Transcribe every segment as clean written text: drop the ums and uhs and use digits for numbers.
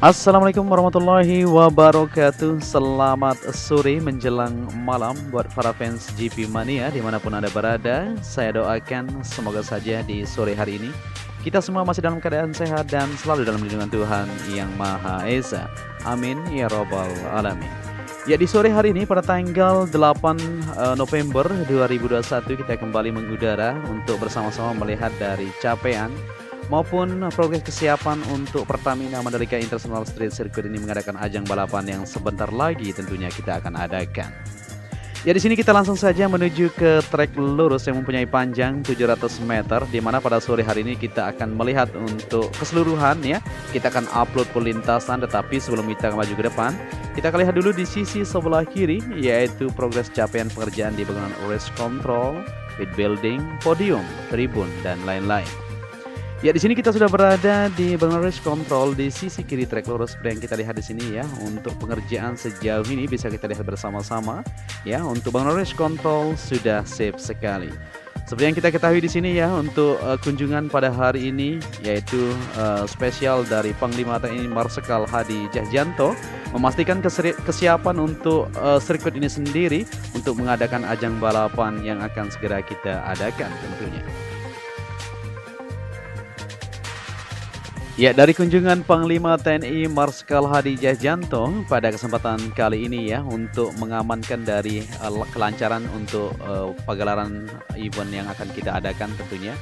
Assalamualaikum warahmatullahi wabarakatuh. Selamat sore menjelang malam buat para fans GP Mania dimanapun Anda berada. Saya doakan semoga saja di sore hari ini kita semua masih dalam keadaan sehat dan selalu dalam lindungan Tuhan Yang Maha Esa. Amin ya robbal alamin. Ya, di sore hari ini pada tanggal 8 November 2021 kita kembali mengudara untuk bersama-sama melihat dari capaian maupun progres kesiapan untuk Pertamina Mandalika International Street Circuit ini mengadakan ajang balapan yang sebentar lagi tentunya kita akan adakan. Ya, di sini kita langsung saja menuju ke trek lurus yang mempunyai panjang 700 meter, di mana pada sore hari ini kita akan melihat untuk keseluruhan ya. Kita akan upload perlintasan, tetapi sebelum kita maju ke depan, kita akan lihat dulu di sisi sebelah kiri, yaitu progres capaian pengerjaan di bangunan race control, pit building, podium, tribun, dan lain-lain. Ya, di sini kita sudah berada di bangunan race control di sisi kiri trek lurus seperti yang kita lihat di sini ya. Untuk pengerjaan sejauh ini bisa kita lihat bersama-sama ya. Untuk bangunan race control sudah sip sekali. Seperti yang kita ketahui di sini ya, untuk kunjungan pada hari ini yaitu spesial dari Panglima TNI Marsikal Hadi Cahyanto memastikan kesiapan untuk sirkuit ini sendiri untuk mengadakan ajang balapan yang akan segera kita adakan tentunya. Ya, dari kunjungan Panglima TNI Marsikal Hadi Cahyanto pada kesempatan kali ini ya, untuk mengamankan dari kelancaran untuk pagelaran event yang akan kita adakan tentunya.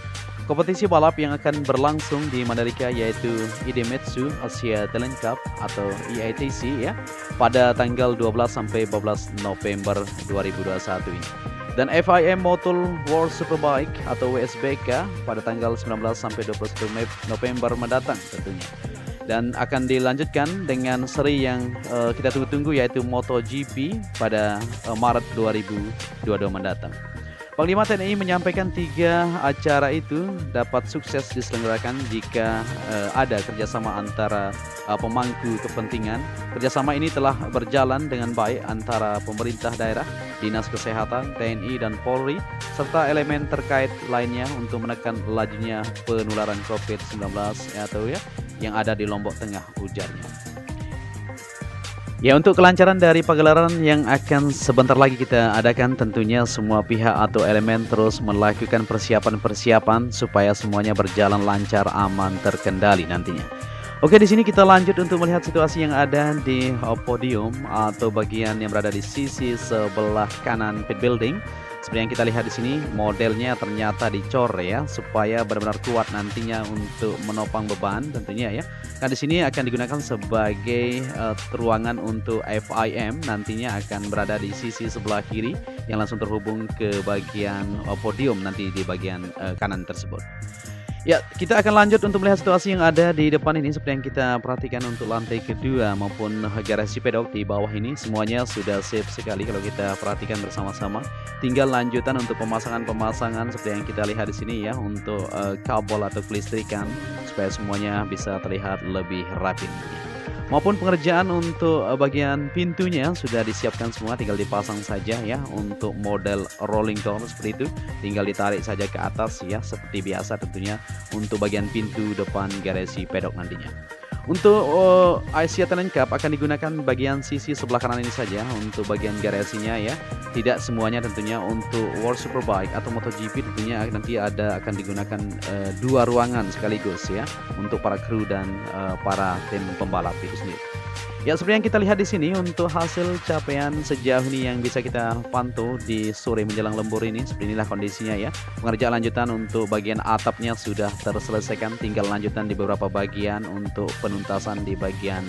Kompetisi balap yang akan berlangsung di Mandalika yaitu Idemitsu Asia Talent Cup atau EITC ya, pada tanggal 12 sampai 14 November 2021 ini. Dan FIM Motul World Superbike atau WSBK pada tanggal 19 sampai 21 November mendatang tentunya. Dan akan dilanjutkan dengan seri yang kita tunggu-tunggu yaitu MotoGP pada Maret 2022 mendatang. Panglima TNI menyampaikan 3 acara itu dapat sukses diselenggarakan jika ada kerjasama antara pemangku kepentingan. Kerjasama ini telah berjalan dengan baik antara pemerintah daerah, Dinas Kesehatan, TNI, dan Polri, serta elemen terkait lainnya untuk menekan lajunya penularan COVID-19 atau ya yang ada di Lombok Tengah, ujarnya. Ya, untuk kelancaran dari pagelaran yang akan sebentar lagi kita adakan, tentunya semua pihak atau elemen terus melakukan persiapan-persiapan supaya semuanya berjalan lancar, aman, terkendali nantinya. Oke, di sini kita lanjut untuk melihat situasi yang ada di podium atau bagian yang berada di sisi sebelah kanan pit building. Seperti yang kita lihat di sini, modelnya ternyata dicor ya, supaya benar-benar kuat nantinya untuk menopang beban tentunya ya. Nah, di sini akan digunakan sebagai ruangan untuk FIM, nantinya akan berada di sisi sebelah kiri yang langsung terhubung ke bagian podium nanti di bagian kanan tersebut. Ya, kita akan lanjut untuk melihat situasi yang ada di depan ini. Seperti yang kita perhatikan untuk lantai kedua maupun garasi pedok di bawah ini semuanya sudah sip sekali kalau kita perhatikan bersama-sama. Tinggal lanjutan untuk pemasangan seperti yang kita lihat di sini ya, untuk kabel atau kelistrikan supaya semuanya bisa terlihat lebih rapi. Maupun pengerjaan untuk bagian pintunya sudah disiapkan semua, tinggal dipasang saja ya. Untuk model rolling door seperti itu tinggal ditarik saja ke atas ya, seperti biasa tentunya untuk bagian pintu depan garasi pedok nantinya. Untuk Asia Talent Cup akan digunakan bagian sisi sebelah kanan ini saja untuk bagian garasinya ya. Tidak semuanya tentunya. Untuk World Superbike atau MotoGP tentunya nanti akan digunakan 2 ruangan sekaligus ya, untuk para kru dan para tim pembalap itu sendiri. Ya, seperti yang kita lihat di sini untuk hasil capaian sejauh ini yang bisa kita pantau di sore menjelang lembur ini, seperti inilah kondisinya ya. Pengerjaan lanjutan untuk bagian atapnya sudah terselesaikan, tinggal lanjutan di beberapa bagian untuk penuntasan di bagian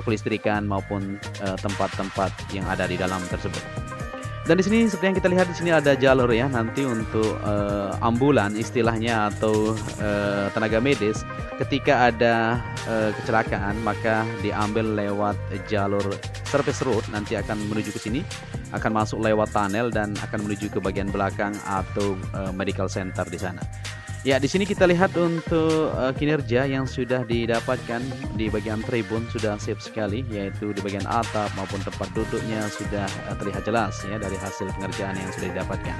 kelistrikan maupun tempat-tempat yang ada di dalam tersebut. Dan di sini seperti yang kita lihat di sini ada jalur ya, nanti untuk ambulan istilahnya atau tenaga medis ketika ada kecelakaan maka diambil lewat jalur service road, nanti akan menuju ke sini, akan masuk lewat tunnel dan akan menuju ke bagian belakang atau medical center di sana. Ya, di sini kita lihat untuk kinerja yang sudah didapatkan di bagian tribun sudah sip sekali, yaitu di bagian atap maupun tempat duduknya sudah terlihat jelas ya dari hasil pengerjaan yang sudah didapatkan.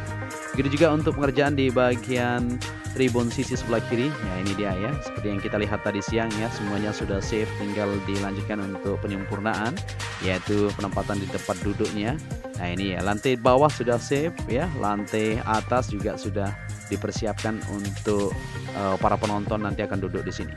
Begitu juga untuk pengerjaan di bagian tribun sisi sebelah kiri. Ya, ini dia ya. Seperti yang kita lihat tadi siang ya, semuanya sudah sip, tinggal dilanjutkan untuk penyempurnaan, yaitu penempatan di tempat duduknya. Nah, ini ya, lantai bawah sudah sip ya, lantai atas juga sudah dipersiapkan untuk para penonton nanti akan duduk di sini.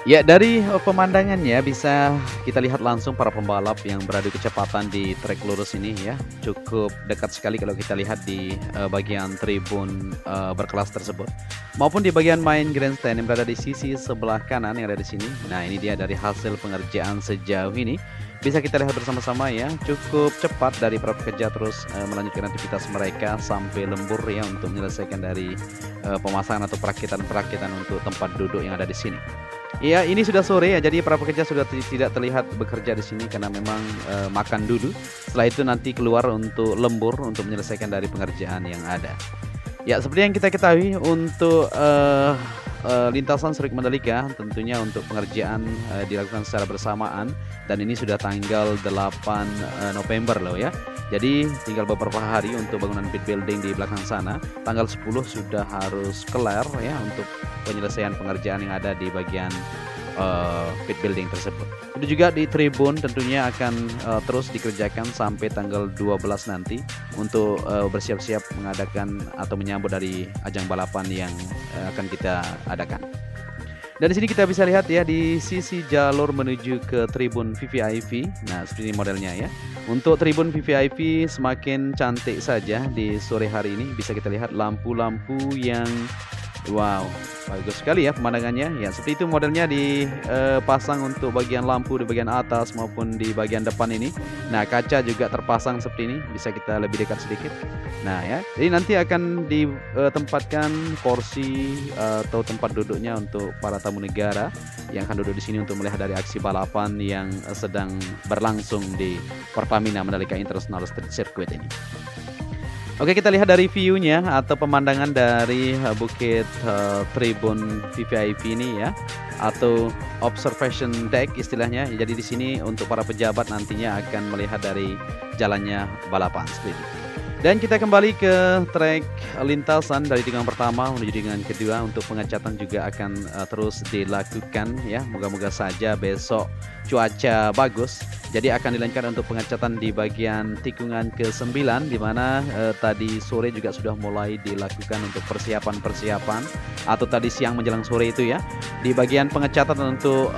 Ya, dari pemandangannya bisa kita lihat langsung para pembalap yang beradu kecepatan di trek lurus ini ya. Cukup dekat sekali kalau kita lihat di bagian tribun berkelas tersebut. Maupun di bagian main grandstand yang berada di sisi sebelah kanan yang ada di sini. Nah, ini dia dari hasil pengerjaan sejauh ini. Bisa kita lihat bersama-sama ya, cukup cepat dari para pekerja terus melanjutkan aktivitas mereka sampai lembur ya untuk menyelesaikan dari pemasangan atau perakitan-perakitan untuk tempat duduk yang ada di sini. Iya, ini sudah sore ya, jadi para pekerja sudah tidak terlihat bekerja di sini karena memang makan dulu. Setelah itu nanti keluar untuk lembur untuk menyelesaikan dari pengerjaan yang ada. Ya, seperti yang kita ketahui untuk lintasan sirkuit Mandalika tentunya untuk pengerjaan dilakukan secara bersamaan dan ini sudah tanggal 8 November loh ya. Jadi tinggal beberapa hari untuk bangunan pit building di belakang sana. Tanggal 10 sudah harus kelar ya untuk penyelesaian pengerjaan yang ada di bagian pit building tersebut. Itu juga di tribun tentunya akan terus dikerjakan sampai tanggal 12 nanti untuk bersiap-siap mengadakan atau menyambut dari ajang balapan yang akan kita adakan. Dan di sini kita bisa lihat ya di sisi jalur menuju ke tribun VVIP. Nah, seperti ini modelnya ya. Untuk tribun VVIP semakin cantik saja di sore hari ini. Bisa kita lihat lampu-lampu yang wow, bagus sekali ya pemandangannya. Ya, seperti itu modelnya dipasang untuk bagian lampu di bagian atas maupun di bagian depan ini. Nah, kaca juga terpasang seperti ini. Bisa kita lebih dekat sedikit. Nah, ya. Jadi nanti akan ditempatkan kursi atau tempat duduknya untuk para tamu negara yang akan duduk di sini untuk melihat dari aksi balapan yang sedang berlangsung di Pertamina Mandalika International Street Circuit ini. Oke, kita lihat dari view-nya atau pemandangan dari bukit tribun VVIP ini ya, atau observation deck istilahnya. Jadi di sini untuk para pejabat nantinya akan melihat dari jalannya balapan seperti itu. Dan kita kembali ke trek lintasan dari tikungan pertama menuju tikungan kedua. Untuk pengecatan juga akan terus dilakukan ya. Moga-moga saja besok cuaca bagus. Jadi akan dilanjutkan untuk pengecatan di bagian tikungan ke-9 di mana tadi sore juga sudah mulai dilakukan untuk persiapan-persiapan atau tadi siang menjelang sore itu ya. Di bagian pengecatan untuk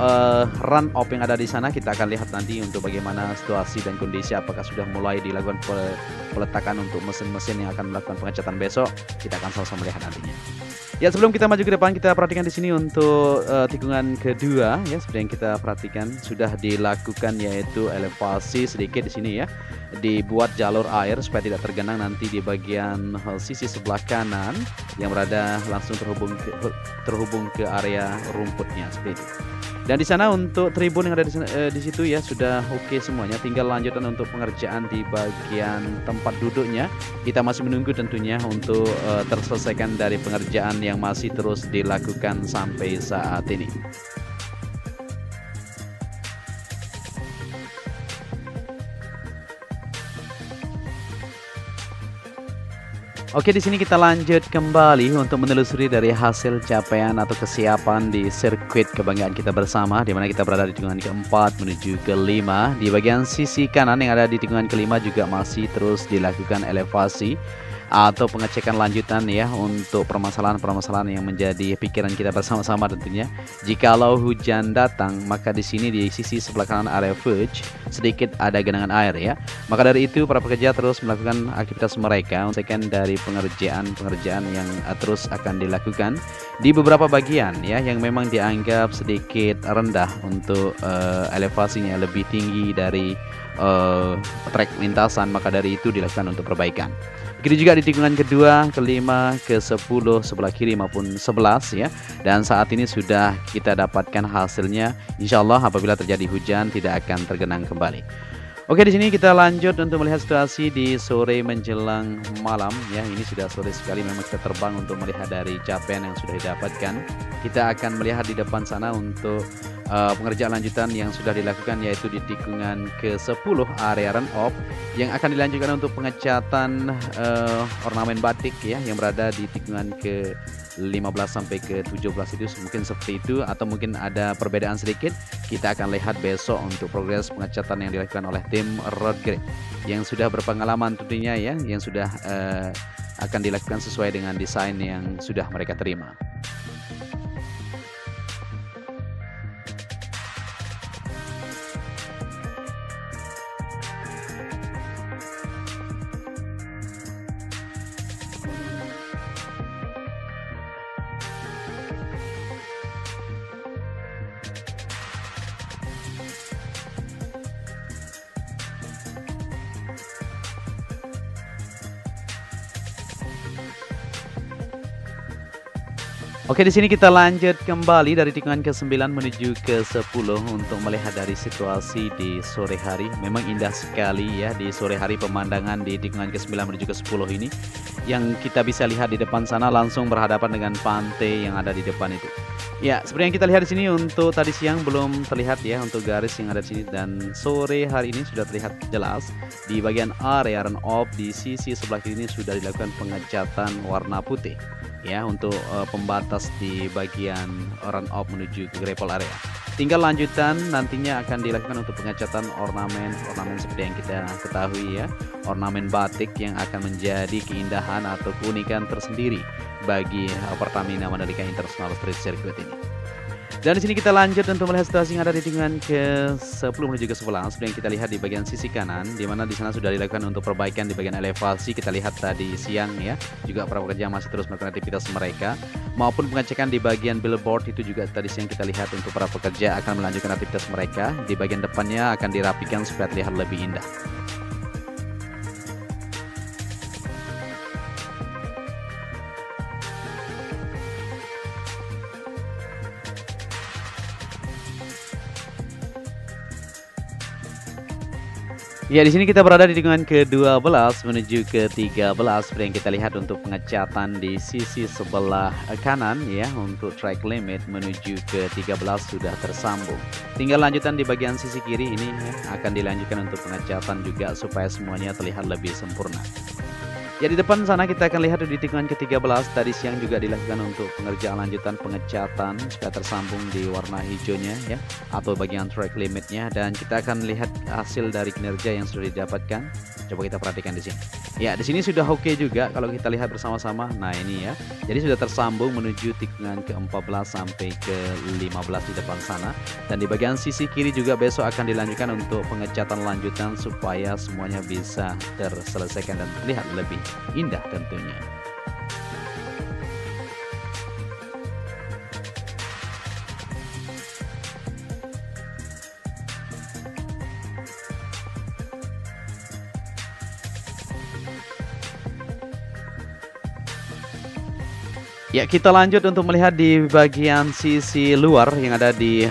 run off yang ada di sana kita akan lihat nanti untuk bagaimana situasi dan kondisi apakah sudah mulai dilakukan peletakan untuk mesin-mesin yang akan melakukan pengecatan besok. Kita akan sama-sama melihat nantinya. Ya, sebelum kita maju ke depan kita perhatikan di sini untuk tikungan kedua ya, seperti yang kita perhatikan sudah dilakukan yaitu elevasi sedikit di sini ya. Dibuat jalur air supaya tidak tergenang nanti di bagian sisi sebelah kanan yang berada langsung terhubung ke area rumputnya seperti itu. Dan di sana untuk tribun yang ada di situ ya sudah oke semuanya. Tinggal lanjutan untuk pengerjaan di bagian tempat duduknya. Kita masih menunggu tentunya untuk terselesaikan dari pengerjaan yang masih terus dilakukan sampai saat ini. Oke, di sini kita lanjut kembali untuk menelusuri dari hasil capaian atau kesiapan di sirkuit kebanggaan kita bersama, di mana kita berada di tikungan keempat menuju kelima. Di bagian sisi kanan yang ada di tikungan kelima juga masih terus dilakukan elevasi atau pengecekan lanjutan ya untuk permasalahan-permasalahan yang menjadi pikiran kita bersama-sama tentunya. Jikalau hujan datang, maka di sini di sisi sebelah kanan area verge sedikit ada genangan air ya. Maka dari itu para pekerja terus melakukan aktivitas mereka untuk dari pengerjaan yang terus akan dilakukan di beberapa bagian ya yang memang dianggap sedikit rendah untuk elevasinya lebih tinggi dari trek lintasan, maka dari itu dilakukan untuk perbaikan. Begitu juga di tikungan kedua, kelima, ke-10 sebelah kiri maupun 11 ya. Dan saat ini sudah kita dapatkan hasilnya. Insya Allah apabila terjadi hujan tidak akan tergenang kembali. Oke, di sini kita lanjut untuk melihat situasi di sore menjelang malam ya. Ini sudah sore sekali, memang kita terbang untuk melihat dari capaian yang sudah didapatkan. Kita akan melihat di depan sana untuk pengerjaan lanjutan yang sudah dilakukan, yaitu di tikungan ke-10 area run off yang akan dilanjutkan untuk pengecatan ornamen batik ya yang berada di tikungan ke-15 sampai ke-17 itu mungkin seperti itu, atau mungkin ada perbedaan sedikit. Kita akan lihat besok untuk progres pengecatan yang dilakukan oleh tim Road Grade yang sudah berpengalaman tentunya ya, yang sudah akan dilakukan sesuai dengan desain yang sudah mereka terima. Oke, di sini kita lanjut kembali dari tikungan ke-9 menuju ke-10 untuk melihat dari situasi di sore hari. Memang indah sekali ya di sore hari pemandangan di tikungan ke-9 menuju ke-10 ini. Yang kita bisa lihat di depan sana langsung berhadapan dengan pantai yang ada di depan itu. Ya, seperti yang kita lihat di sini untuk tadi siang belum terlihat ya untuk garis yang ada di sini, dan sore hari ini sudah terlihat jelas di bagian area run off di sisi sebelah kiri ini sudah dilakukan pengecatan warna putih. Ya, untuk pembatas di bagian run off menuju ke gravel area. Tinggal lanjutan nantinya akan dilakukan untuk pengecatan ornamen seperti yang kita ketahui ya, ornamen batik yang akan menjadi keindahan atau keunikan tersendiri bagi Pertamina Mandalika International Street Circuit ini. Dan di sini kita lanjut untuk melihat situasi yang ada di tikungan ke-10 menuju ke-11. Seperti yang kita lihat di bagian sisi kanan, di mana di sana sudah dilakukan untuk perbaikan di bagian elevasi. Kita lihat tadi siang ya, juga para pekerja masih terus melakukan aktivitas mereka, maupun pengecekan di bagian billboard itu juga tadi siang kita lihat untuk para pekerja akan melanjutkan aktivitas mereka. Di bagian depannya akan dirapikan supaya terlihat lebih indah. Ya, di sini kita berada di tikungan ke-12 menuju ke-13 seperti yang kita lihat untuk pengecatan di sisi sebelah kanan ya, untuk track limit menuju ke-13 sudah tersambung. Tinggal lanjutan di bagian sisi kiri ini ya, akan dilanjutkan untuk pengecatan juga supaya semuanya terlihat lebih sempurna. Ya, di depan sana kita akan lihat di tikungan ke-13 tadi siang juga dilakukan untuk pengerjaan lanjutan pengecatan supaya tersambung di warna hijaunya ya, atau bagian track limitnya, dan kita akan lihat hasil dari kinerja yang sudah didapatkan. Coba kita perhatikan di sini. Ya, di sini sudah oke juga kalau kita lihat bersama-sama. Nah, ini ya. Jadi sudah tersambung menuju tikungan ke-14 sampai ke-15 di depan sana. Dan di bagian sisi kiri juga besok akan dilanjutkan untuk pengecatan lanjutan supaya semuanya bisa terselesaikan dan terlihat lebih indah tentunya. Ya, kita lanjut untuk melihat di bagian sisi luar yang ada di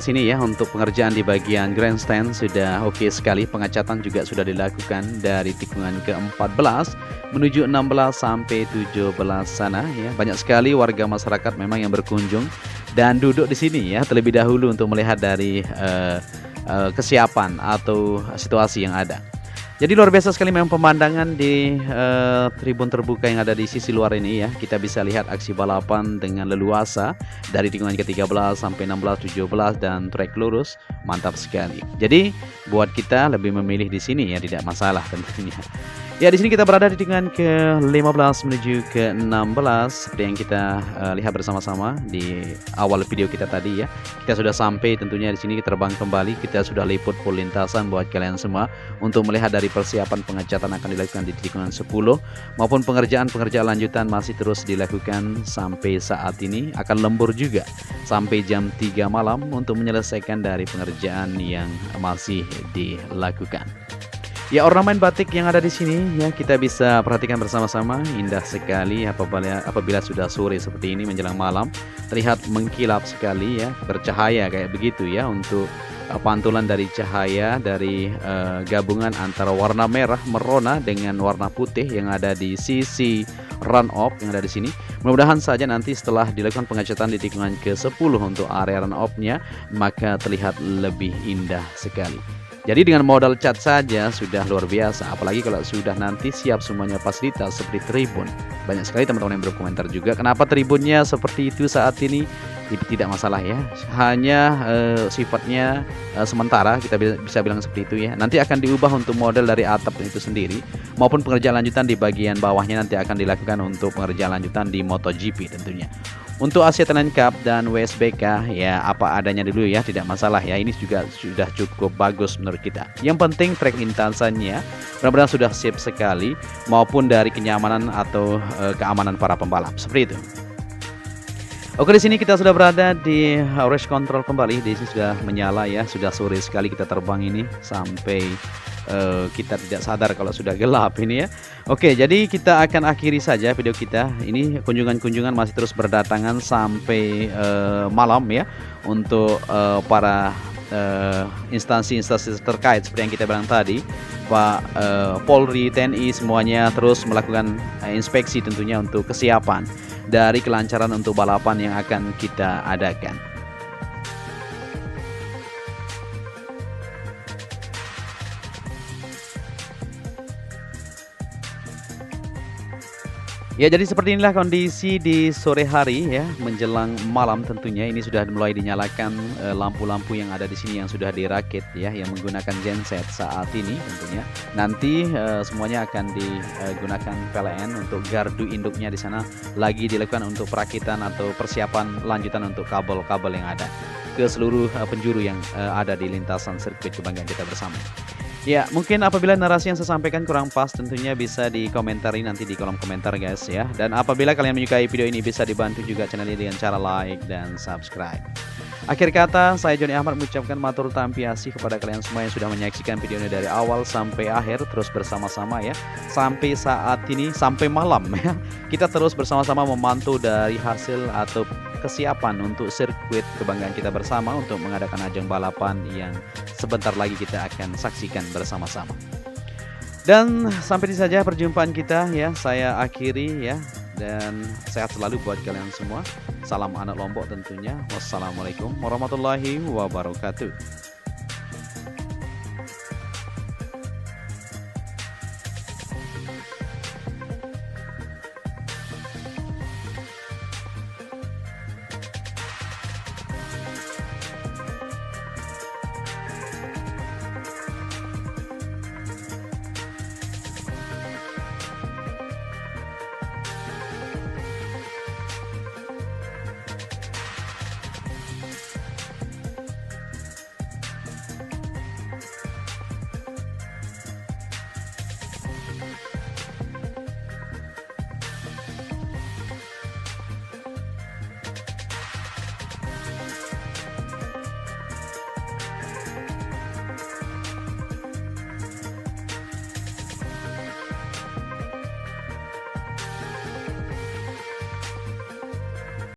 sini ya, untuk pengerjaan di bagian grandstand sudah oke sekali. Pengecatan juga sudah dilakukan dari tikungan ke-14 menuju 16 sampai 17 sana ya. Banyak sekali warga masyarakat memang yang berkunjung dan duduk di sini ya terlebih dahulu untuk melihat dari kesiapan atau situasi yang ada. Jadi luar biasa sekali memang pemandangan di tribun terbuka yang ada di sisi luar ini ya. Kita bisa lihat aksi balapan dengan leluasa dari tikungan ke-13 sampai 16, 17 dan trek lurus. Mantap sekali. Jadi buat kita lebih memilih di sini ya, tidak masalah tentunya. Ya, di sini kita berada di tikungan ke-15 menuju ke-16 seperti yang kita lihat bersama-sama di awal video kita tadi ya. Kita sudah sampai tentunya di sini, terbang kembali. Kita sudah liput full lintasan buat kalian semua untuk melihat dari persiapan pengecatan akan dilakukan di tikungan 10 maupun pengerjaan lanjutan masih terus dilakukan sampai saat ini. Akan lembur juga sampai jam 3 malam untuk menyelesaikan dari pengerjaan yang masih dilakukan. Ya, ornamen batik yang ada di sini ya kita bisa perhatikan bersama-sama, indah sekali apabila sudah sore seperti ini menjelang malam, terlihat mengkilap sekali ya, bercahaya kayak begitu ya untuk pantulan dari cahaya dari gabungan antara warna merah merona dengan warna putih yang ada di sisi run off yang ada di sini. Mudah-mudahan saja nanti setelah dilakukan pengecatan di tikungan ke-10 untuk area run off-nya maka terlihat lebih indah sekali. Jadi dengan modal cat saja sudah luar biasa, apalagi kalau sudah nanti siap semuanya fasilitas seperti tribun. Banyak sekali teman-teman yang berkomentar juga, kenapa tribunnya seperti itu saat ini? Tidak masalah ya, hanya sifatnya sementara, kita bisa bilang seperti itu ya. Nanti akan diubah untuk model dari atap itu sendiri, maupun pengerjaan lanjutan di bagian bawahnya nanti akan dilakukan untuk pengerjaan lanjutan di MotoGP tentunya. Untuk Asia Talent Cup dan WSBK ya apa adanya dulu ya, tidak masalah ya. Ini juga sudah cukup bagus menurut kita. Yang penting track lintasannya benar-benar sudah siap sekali, maupun dari kenyamanan atau keamanan para pembalap seperti itu. Oke, di sini kita sudah berada di race control kembali. Di sini sudah menyala ya, sudah sore sekali kita terbang ini sampai kita tidak sadar kalau sudah gelap ini ya. Oke, jadi kita akan akhiri saja video kita. Ini kunjungan-kunjungan masih terus berdatangan sampai malam ya untuk para instansi-instansi terkait seperti yang kita bilang tadi, Pak Polri, TNI semuanya terus melakukan inspeksi tentunya untuk kesiapan dari kelancaran untuk balapan yang akan kita adakan. Ya, jadi seperti inilah kondisi di sore hari ya, menjelang malam tentunya. Ini sudah mulai dinyalakan lampu-lampu yang ada di sini yang sudah dirakit ya, yang menggunakan genset saat ini tentunya. Nanti semuanya akan digunakan PLN untuk gardu induknya di sana lagi dilakukan untuk perakitan atau persiapan lanjutan untuk kabel-kabel yang ada ke seluruh penjuru yang ada di lintasan sirkuit kebanggaan kita bersama. Ya, mungkin apabila narasi yang saya sampaikan kurang pas tentunya bisa dikomentari nanti di kolom komentar guys ya. Dan apabila kalian menyukai video ini bisa dibantu juga channel ini dengan cara like dan subscribe. Akhir kata, saya Joni Ahmad mengucapkan matur tampiasi kepada kalian semua yang sudah menyaksikan video ini dari awal sampai akhir, terus bersama-sama ya. Sampai saat ini, sampai malam ya. Kita terus bersama-sama memantau dari hasil atau kesiapan untuk sirkuit kebanggaan kita bersama untuk mengadakan ajang balapan yang sebentar lagi kita akan saksikan bersama-sama. Dan sampai di saja perjumpaan kita ya, saya akhiri ya. Dan sehat selalu buat kalian semua. Salam anak Lombok tentunya. Wassalamualaikum warahmatullahi wabarakatuh.